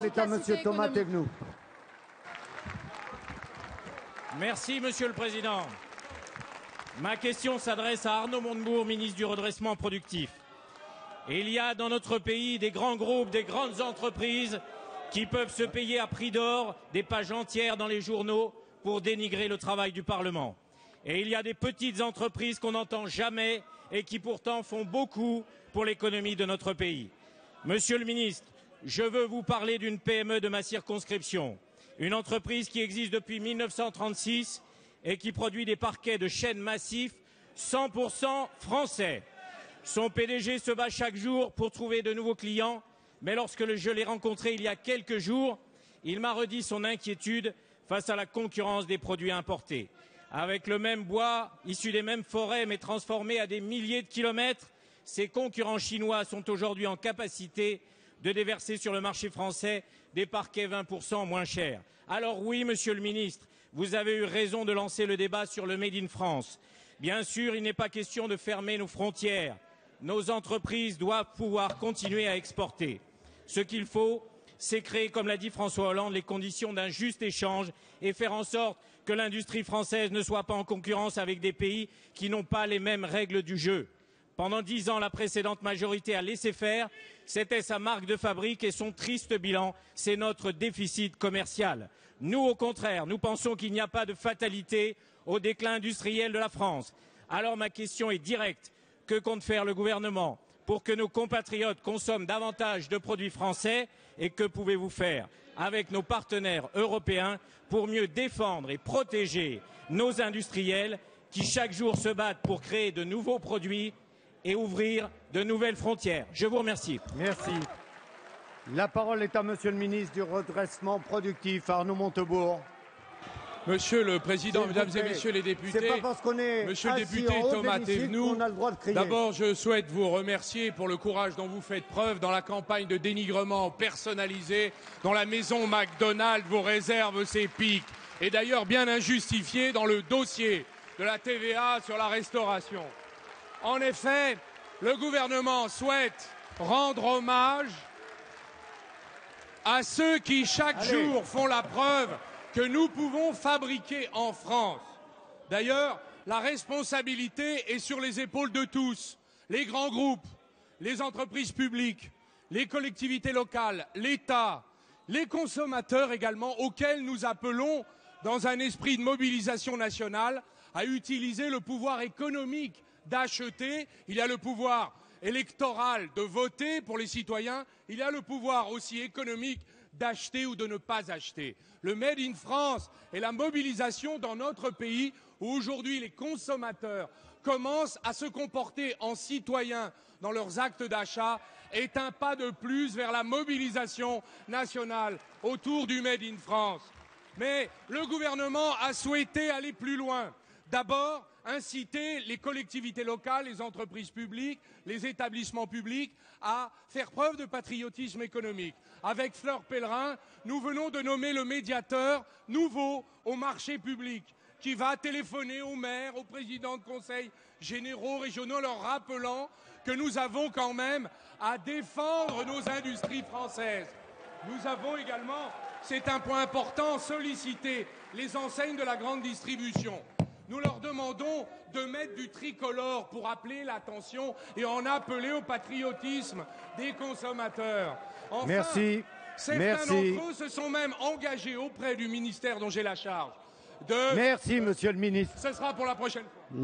C'est à Monsieur Thomas Thévenoud. Merci, Monsieur le Président. Ma question s'adresse à Arnaud Montebourg, ministre du Redressement productif. Il y a dans notre pays des grands groupes, des grandes entreprises qui peuvent se payer à prix d'or des pages entières dans les journaux pour dénigrer le travail du Parlement. Et il y a des petites entreprises qu'on n'entend jamais et qui pourtant font beaucoup pour l'économie de notre pays. Monsieur le ministre, je veux vous parler d'une PME de ma circonscription, une entreprise qui existe depuis 1936 et qui produit des parquets de chêne massif 100% français. Son PDG se bat chaque jour pour trouver de nouveaux clients, mais lorsque je l'ai rencontré il y a quelques jours, il m'a redit son inquiétude face à la concurrence des produits importés. Avec le même bois, issu des mêmes forêts, mais transformé à des milliers de kilomètres, ces concurrents chinois sont aujourd'hui en capacité de déverser sur le marché français des parquets 20% moins chers. Alors oui, Monsieur le Ministre, vous avez eu raison de lancer le débat sur le Made in France. Bien sûr, il n'est pas question de fermer nos frontières. Nos entreprises doivent pouvoir continuer à exporter. Ce qu'il faut, c'est créer, comme l'a dit François Hollande, les conditions d'un juste échange et faire en sorte que l'industrie française ne soit pas en concurrence avec des pays qui n'ont pas les mêmes règles du jeu. Pendant 10 ans, la précédente majorité a laissé faire. C'était sa marque de fabrique et son triste bilan, c'est notre déficit commercial. Nous, au contraire, nous pensons qu'il n'y a pas de fatalité au déclin industriel de la France. Alors ma question est directe. Que compte faire le gouvernement pour que nos compatriotes consomment davantage de produits français et que pouvez-vous faire avec nos partenaires européens pour mieux défendre et protéger nos industriels qui chaque jour se battent pour créer de nouveaux produits et ouvrir de nouvelles frontières. Je vous remercie. Merci. La parole est à Monsieur le ministre du Redressement productif, Arnaud Montebourg. Monsieur le Président, Mesdames et Messieurs les députés, c'est pas parce qu'on est Monsieur le député Thomas Thévenoud, d'abord je souhaite vous remercier pour le courage dont vous faites preuve dans la campagne de dénigrement personnalisé dont la maison McDonald's vous réserve ses pics, et d'ailleurs bien injustifié dans le dossier de la TVA sur la restauration. En effet, le gouvernement souhaite rendre hommage à ceux qui chaque jour font la preuve que nous pouvons fabriquer en France. D'ailleurs, la responsabilité est sur les épaules de tous, les grands groupes, les entreprises publiques, les collectivités locales, l'État, les consommateurs également, auxquels nous appelons, dans un esprit de mobilisation nationale, à utiliser le pouvoir économique d'acheter. Il y a le pouvoir électoral de voter pour les citoyens, il y a le pouvoir aussi économique d'acheter ou de ne pas acheter. Le Made in France et la mobilisation dans notre pays où aujourd'hui les consommateurs commencent à se comporter en citoyens dans leurs actes d'achat est un pas de plus vers la mobilisation nationale autour du Made in France. Mais le gouvernement a souhaité aller plus loin. D'abord, inciter les collectivités locales, les entreprises publiques, les établissements publics à faire preuve de patriotisme économique. Avec Fleur Pellerin, nous venons de nommer le médiateur nouveau au marché public qui va téléphoner aux maires, aux présidents de conseils généraux, régionaux, leur rappelant que nous avons quand même à défendre nos industries françaises. Nous avons également, c'est un point important, sollicité les enseignes de la grande distribution. Nous leur demandons de mettre du tricolore pour appeler l'attention et en appeler au patriotisme des consommateurs. Enfin, certains d'entre eux se sont même engagés auprès du ministère dont j'ai la charge de... Merci, Monsieur le ministre. Ce sera pour la prochaine fois.